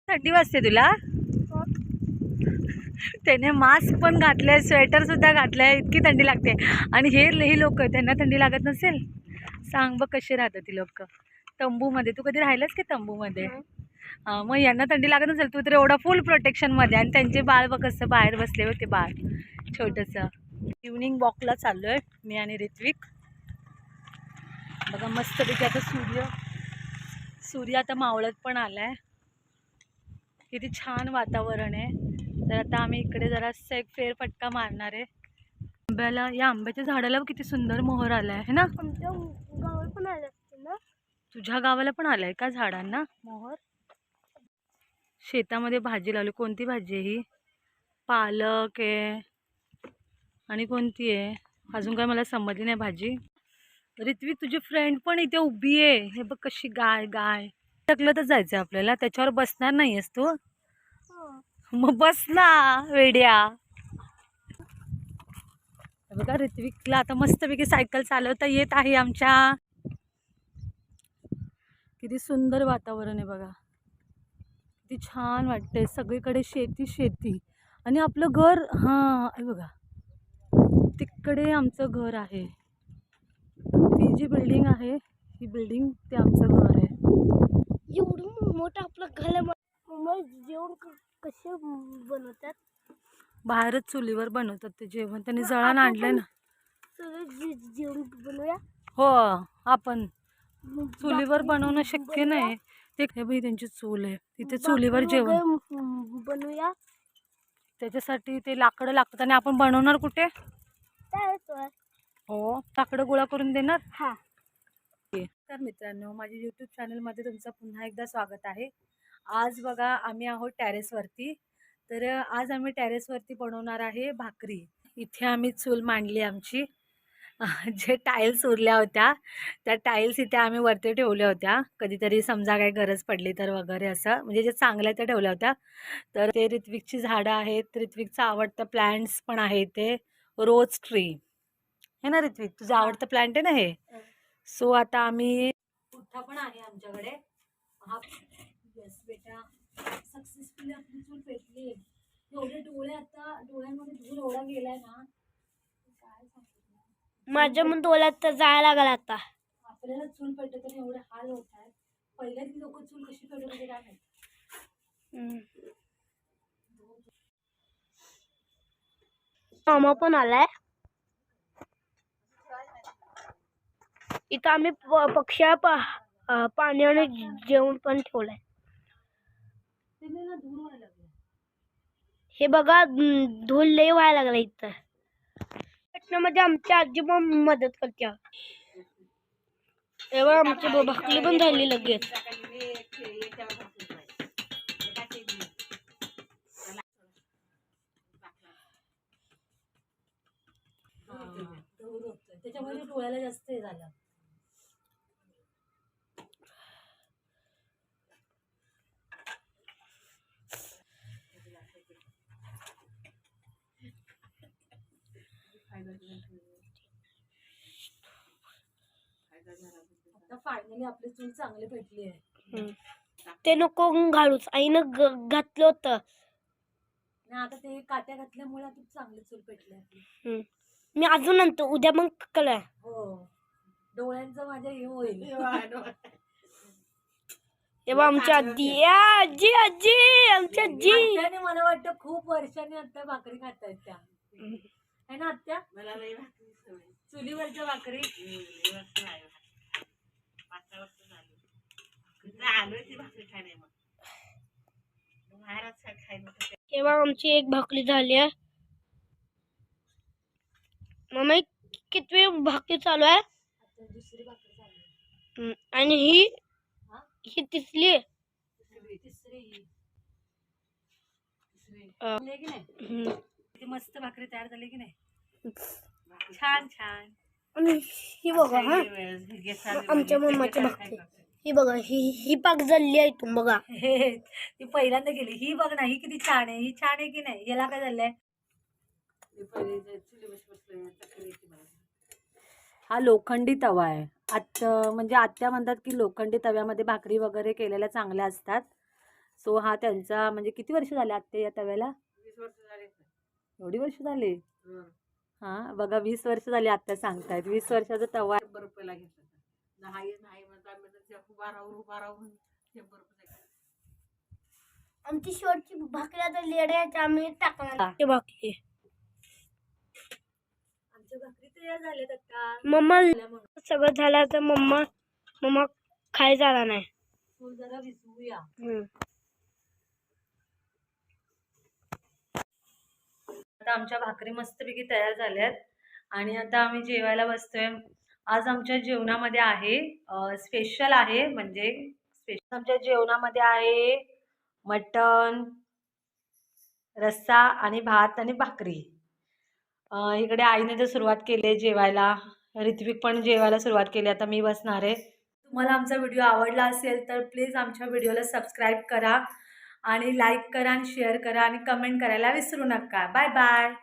थंडी वाजते तुला? त्याने मास्क पण घातलंय, स्वेटर सुद्धा घातलंय, इतकी थंडी लागते. आणि हे लोक त्यांना थंडी लागत नसेल? सांग बघ कसे राहतात ती लोक तंबूमध्ये. तू कधी राहिलंस की तंबूमध्ये? मग यांना थंडी लागत नसेल, तू तर एवढा फुल प्रोटेक्शन मध्ये. आणि त्यांचे बाळ बघ कसं बाहेर बसले होते, बाळ छोटस. इव्हनिंग वॉकला चाललोय मी आणि ऋत्विक. बघा मस्तपैकी आता सूर्य आता मावळत पण आलाय. किती छान वातावरण आहे. तर आता आम्ही इकडे जरा एक फेरफटका मारणार आहे. आंब्याला, या आंब्याच्या झाडाला किती सुंदर मोहर आलाय है ना? आमच्या गावाला पण आले असते ना. तुझ्या गावाला पण आलाय का झाडांना मोहर? शेतामध्ये भाजी लावली. कोणती भाजी आहे ही? पालक आहे आणि कोणती आहे अजून काय मला समजली नाही भाजी. ऋत्विक तुझी फ्रेंड पण इथे उभी आहे. हे बघ कशी गाय ढकलतच जायचं आपल्याला. त्याच्यावर बसणार नाहीयेस तू? मग बस ना वेड्या. बघा ऋत्विकला आता मस्तपैकी सायकल चालवता येत आहे आमच्या. किती सुंदर वातावरण आहे बघा. किती छान वाटतंय. सगळीकडे शेती आणि आपलं घर. हां बघा तिकडे आमचं घर आहे. ती जी बिल्डिंग आहे ही बिल्डिंग ते आमचं घर आहे. एवढं मोठं आपलं घर. मग जेवण कसे बनवतात? बाहेरच चुलीवर बनवतात ते जेवण. त्यांनी जळण आणलंय ना. सगळं जेवण बनवूया. हो आपण चुलीवर बनवणं शक्य नाही. ते भाई त्यांची चूल आहे तिथे चुलीवर जेवण बनवूया. त्याच्यासाठी ते लाकडं लागतात आणि आपण बनवणार कुठे? हो लाकडं गोळा करून देणार. हा. तर मित्रांनो माझ्या यूट्यूब चॅनलमध्ये तुमचं पुन्हा एकदा स्वागत आहे. आज बघा आम्ही आहोत टेरेसवरती. तर आज आम्ही टेरेसवरती बनवणार आहे भाकरी. इथे आम्ही चूल मांडली आमची. जे टाईल्स उरल्या होत्या त्या टाईल्स इथे आम्ही वरती ठेवल्या होत्या. कधीतरी समजा काही गरज पडली तर वगैरे असं, म्हणजे जे चांगल्या त्या ठेवल्या होत्या. तर ते ऋत्विकची झाडं आहेत. ऋत्विकचा आवडतं प्लॅन्ट्स पण आहे ते रोज ट्री है ना. ऋत्विक तुझं आवडतं प्लॅन्ट आहे ना हे. सो आता आम्ही पुठ्ठा पण आहे आमच्याकडे. हा यस बेटा सक्सेसफुली आपली चूल पेटली. एवढे डोळे आता डोळ्यांमध्ये धूर एवढा गेलाय ना काय सांगतो. माझ्या मग डोळ्यात तर जायला लागला आता. आपल्याला चूल पेटत एवढे हाल होत आहेत. पहिल्या ती लोक चूल कशी पेटत होते काय माहिती. मामा पण आलाय. इथं आम्ही पक्ष्या पाण्याने जेवण पण ठेवलंय. हे बघा धूल लय व्हायला लागला इथं. मध्ये आमच्या आजी पण मदत करते. तेव्हा आमची भाकरी पण झाली लगेच. त्याच्यामध्ये डोळ्याला जास्त हे झालं. आता फायनली आपली चूल चांगली पेटली आहे. ते नको घालूच आईनं घातलं होतं. नाही आता ते काट्या घातल्यामुळे आता चांगली चूल पेटली आपली. मी अजून नंतर उद्या मग कळलं. हो डोळ्यांचं माझ्या हे होईल. तेव्हा आमची आजी आजी आजी आमची आजी त्याने मला वाटतं खूप वर्षांनी आता भाकरी खातायत त्या है ना आत्या. मला चुलीवरच्या भाकरी तेव्हा आमची एक भाकरी झाली आहे. मम्मा कितवी भाकरी चालू आहे? दुसरी भाकरी चालू. आणि ही तिसरी किती मस्त भाकरी तयार झाली की नाही. छान छान. आणि ही बघा हा आमच्या मम्माची भाकरी. ही बघा ही पाक जल्ली आहे तू बघा. ती पहिल्यांदा गेली. ही बघ ना ही किती छान आहे. ही छान आहे की नाही. याला काय झालंय. हा लोखंडी तवा आहे. म्हणजे आत्या म्हणतात की लोखंडी तव्यामध्ये भाकरी वगैरे केलेल्या चांगल्या असतात. सो हा त्यांचा म्हणजे किती वर्ष झाले आत्ते या तव्याला? 20 वर्ष झाले. एवढी वर्ष झाली? हं. हां बघा 20 वर्ष झाली आत्या सांगतायत. 20 वर्षाचा तवा आहे. 100 रुपयाला घेतला. नाही म्हणता म्हणता उभा राहून 100 रुपये घेतला. आमची शेवटची भाकरी आता लेड्याच्या आम्ही टाकणार ते भाकरी. आमच्या भाकरी तयार झाल्यात आता. मम्मा सगळं झालं तर मम्मा खाय झाला नाही. तू जरा विसरूया. आता आमच्या भाकरी मस्तपैकी तयार झाल्यात आणि आता आम्ही जेवायला बसतोय. आज आमच्या जेवणामध्ये आहे स्पेशल आहे म्हणजे स्पेशल आमच्या जेवणामध्ये आहे मटण, रस्सा आणि भात आणि भाकरी. इकडे आईने तर सुरुवात केली आहे जेवायला. ऋत्विक पण जेवायला सुरुवात केली. आता मी बसणार आहे. तुम्हाला आमचा व्हिडिओ आवडला असेल तर प्लीज आमच्या व्हिडिओला सबस्क्राईब करा आणि लाईक करा आणि शेअर करा आणि कमेंट करायला विसरू नका. Bye bye.